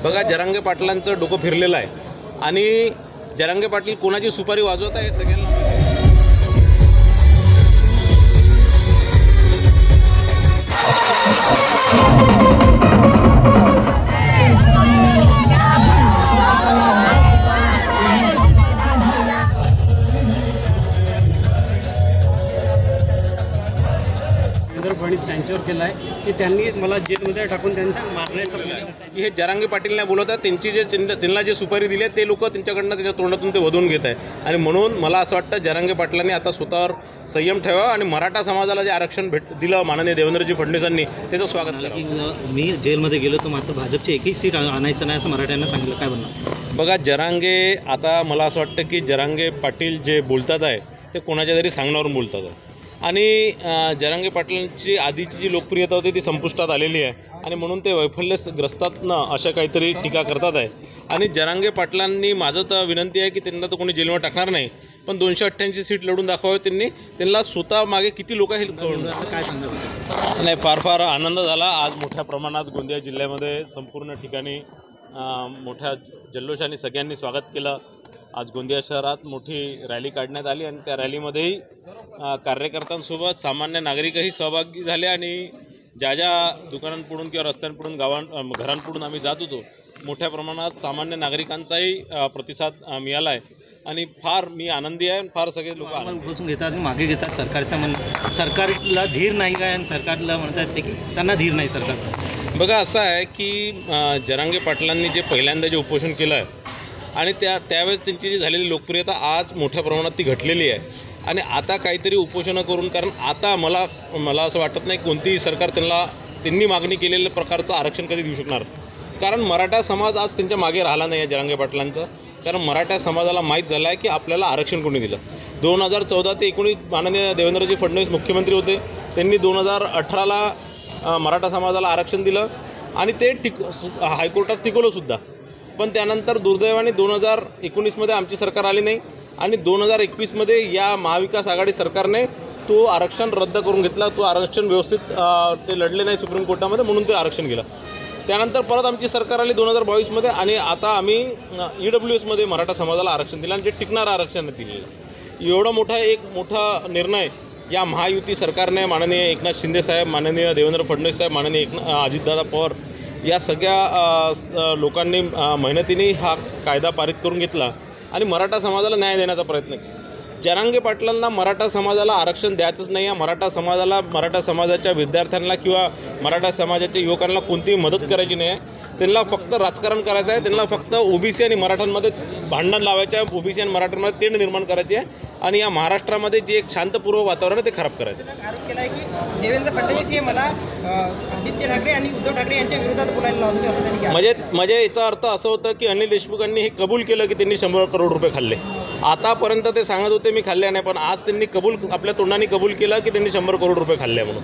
बघा, जरांगे पाटलांचं डोकं फिरलेलं आहे आणि जरांगे पाटील कोणाची सुपारी वाजवत आहे सगळ्यांना फडणवीस यांच्यावर केला आहे की त्यांनी मला जेलमध्ये टाकून त्यांना मारण्याचा प्रयत्न की हे जरांगे पाटील नाही बोलत आहे, त्यांची जे त्यांना जे सुपारी दिली आहे ते लोक त्यांच्याकडनं त्याच्या तोंडातून ते वधवून घेत आहे. आणि म्हणून मला असं वाटतं जरांगे पाटलांनी आता स्वतःवर संयम ठेवा आणि मराठा समाजाला जे आरक्षण दिलं माननीय देवेंद्रजी फडणवीसांनी त्याचं स्वागत करा. मी जेलमध्ये गेलो तर मात्र भाजपची एकही सीट आणायचं नाही असं मराठ्यांना सांगितलं, काय म्हणणार? बघा, जरांगे आता मला असं वाटतं की जरांगे पाटील जे बोलतात आहे ते कोणाच्या तरी सांगण्यावरून बोलतात आहे आणि जरांगे आधीची जी लोकप्रियता होती ती संपुष्टात आलेली आहे आणि म्हणून ते वैफल्यग्रस्तातनं अशा काहीतरी टीका करतात आहे. आणि जरांगे पाटलांनी माझं तर विनंती आहे की त्यांना तर कोणी जेलमध्ये टाकणार नाही, पण 288 सीट लढून दाखवावे. त्यांना स्वतः मागे किती लोक हे काय सांगणार? नाही, फार आनंद झाला. आज मोठ्या प्रमाणात गोंदिया जिल्ह्यामध्ये संपूर्ण ठिकाणी मोठ्या जल्लोषाने सगळ्यांनी स्वागत केलं. आज गोंदिया शहरात मोठी रॅली काढण्यात आली आणि त्या रॅलीमध्येही कार्यकर्त्यांसोबत सामान्य नागरिकही सहभागी झाले आणि ज्या दुकानांपुढून किंवा रस्त्यांपुढून घरांपुढून आम्ही जात होतो मोठ्या प्रमाणात सामान्य नागरिकांचाही प्रतिसाद मिळाला आहे आणि फार मी आनंदी आहे. फार सगळे लोक बसून घेतात, मागे घेतात सरकारला धीर नाही काय आणि सरकारला म्हणतात ते की त्यांना धीर नाही सरकारचा. बघा, असं आहे की जरांगे पाटलांनी जे पहिल्यांदा जे उपोषण केलं आहे आणि त्यावेळेस त्यांची जी झालेली लोकप्रियता आज मोठ्या प्रमाणात ती घटलेली आहे आणि आता काहीतरी उपोषणं करून, कारण आता मला असं वाटत नाही कोणतीही सरकार त्यांनी मागणी केलेल्या प्रकारचं आरक्षण कधी देऊ शकणार. कारण मराठा समाज आज त्यांच्या मागे राहिला नाही आहे जरांगे पाटलांचा. कारण मराठा समाजाला माहीत झालं आहे की आपल्याला आरक्षण कोणी दिलं. 2014 ते 2019 माननीय देवेंद्रजी फडणवीस मुख्यमंत्री होते, त्यांनी 2018ला मराठा समाजाला आरक्षण दिलं आणि ते हायकोर्टात टिकवलंसुद्धा. पण त्यानंतर दुर्दैवाने 2019मध्ये आमची सरकार आली नाही आणि 2021मध्ये या महाविकास आघाडी सरकारने तो आरक्षण रद्द करून घेतला. तो आरक्षण व्यवस्थित ते लढले नाही सुप्रीम कोर्टामध्ये, म्हणून ते आरक्षण गेलं. त्यानंतर परत आमची सरकार आली 2022मध्ये आणि आता आम्ही EWSमध्ये मराठा समाजाला आरक्षण दिलं आणि जे टिकणारं आरक्षण दिलेलं. एवढा मोठा निर्णय या महायुती सरकारने माननीय एकनाथ शिंदे साहेब, माननीय देवेंद्र फडणवीस साहेब, माननीय अजितदादा पवार या सगळ्या लोकांनी मेहनतीने हा कायदा पारित करून घेतला आणि मराठा समाजाला न्याय देण्याचा प्रयत्न केला. जरांगे पाटलांना मराठा समाजाला आरक्षण द्यायचंच नाही आहे. मराठा समाजाच्या विद्यार्थ्यांना किंवा मराठा समाजाच्या युवकांना कोणतीही मदत करायची नाही आहे. त्यांना फक्त राजकारण करायचं आहे. त्यांना फक्त ओबीसी आणि मराठ्यांमध्ये भांडण लावायचं आहे. ओबीसी आणि मराठ्यांमध्ये तेढ निर्माण करायची आहे आणि या महाराष्ट्रामध्ये जे एक शांतपूर्व वातावरण आहे ते खराब करायचं आहे. आरोप केला आहे की देवेंद्र फडणवीस हे मला आदित्य ठाकरे आणि उद्धव ठाकरे यांच्या विरोधात बोलायला लावते असं त्यांनी म्हणजे याचा अर्थ असं होतं की अनिल देशमुखांनी हे कबूल केलं की त्यांनी 100 करोड रुपये खाल्ले. आतापर्यंत ते सांगत होते मी खाल्ले नाही, पण आज त्यांनी आपल्या तोंडाने कबूल केलं की त्यांनी 100 करोड रुपये खाल्ले म्हणून.